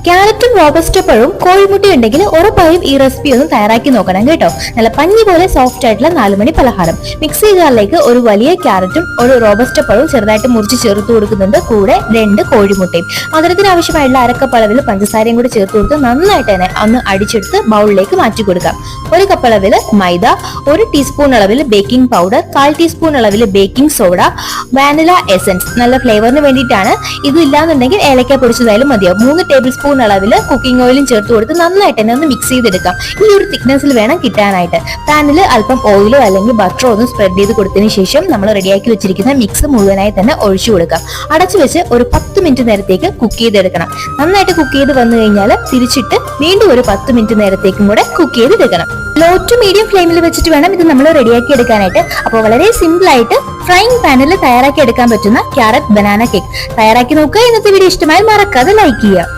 ക്യാരറ്റും റോബസ്റ്റ പഴവും കോഴിമുട്ടയും ഉണ്ടെങ്കിൽ ഉറപ്പായും ഈ റെസിപ്പി ഒന്ന് തയ്യാറാക്കി നോക്കണം കേട്ടോ. നല്ല പഞ്ഞി പോലെ സോഫ്റ്റ് ആയിട്ടുള്ള 4 മണി പലഹാരം. മിക്സി ജാറിലേക്ക് ഒരു വലിയ ക്യാരറ്റും ഒരു റോബസ്റ്റ പഴവും ചെറുതായിട്ട് മുറിച്ച് ചേർത്ത് കൊടുക്കുന്നുണ്ട്. കൂടെ 2 കോഴിമുട്ടയും. മധുരത്തിന് ആവശ്യമായുള്ള അരക്കപ്പ് അളവിൽ പഞ്ചസാരയും കൂടി ചേർത്ത് കൊടുത്ത് നന്നായിട്ട് തന്നെ ഒന്ന് അടിച്ചെടുത്ത് ബൗളിലേക്ക് മാറ്റി കൊടുക്കാം. 1 കപ്പ് അളവിൽ മൈദ, 1 ടീസ്പൂൺ അളവിൽ ബേക്കിംഗ് പൗഡർ, 1/4 ടീസ്പൂൺ അളവിൽ ബേക്കിംഗ് സോഡ, വാനില എസൻസ് നല്ല ഫ്ലേവറിന് വേണ്ടിയിട്ടാണ്. ഇത് ഇല്ലാന്നുണ്ടെങ്കിൽ ഏലക്ക പൊടിച്ചതായാലും മതിയാവും. 3 ടേബിൾ സ്പൂൺ അളവിൽ കുക്കിംഗ് ഓയിലും ചേർത്ത് കൊടുത്ത് നന്നായിട്ട് തന്നെ ഒന്ന് മിക്സ് ചെയ്തെടുക്കാം. ഈ ഒരു തിക്നെസ്സിൽ വേണം കിട്ടാനായിട്ട്. പാനിൽ അല്പം ഓയിലോ അല്ലെങ്കിൽ ബട്ടറോ ഒന്ന് സ്പ്രെഡ് ചെയ്ത് കൊടുത്തതിന് ശേഷം നമ്മൾ റെഡിയാക്കി വെച്ചിരിക്കുന്ന മിക്സ് മുഴുവനായി തന്നെ ഒഴിച്ചു കൊടുക്കാം. അടച്ചു വെച്ച് ഒരു 10 മിനിറ്റ് നേരത്തേക്ക് കുക്ക് ചെയ്തെടുക്കണം. നന്നായിട്ട് കുക്ക് ചെയ്ത് വന്നു കഴിഞ്ഞാൽ തിരിച്ചിട്ട് വീണ്ടും ഒരു 10 മിനിറ്റ് നേരത്തേക്കും കൂടെ കുക്ക് ചെയ്തെടുക്കണം. ലോ ടു മീഡിയം ഫ്ലെയിമിൽ വെച്ചിട്ട് വേണം ഇത് നമ്മൾ റെഡിയാക്കി എടുക്കാനായിട്ട്. അപ്പോൾ വളരെ സിമ്പിൾ ആയിട്ട് ഫ്രൈയിങ് പാനിൽ തയ്യാറാക്കി എടുക്കാൻ പറ്റുന്ന ക്യാരറ്റ് ബനാന കേക്ക് തയ്യാറാക്കി നോക്കുക. ഇന്നത്തെ വീഡിയോ ഇഷ്ടമായി മറക്കാതെ ലൈക്ക് ചെയ്യുക.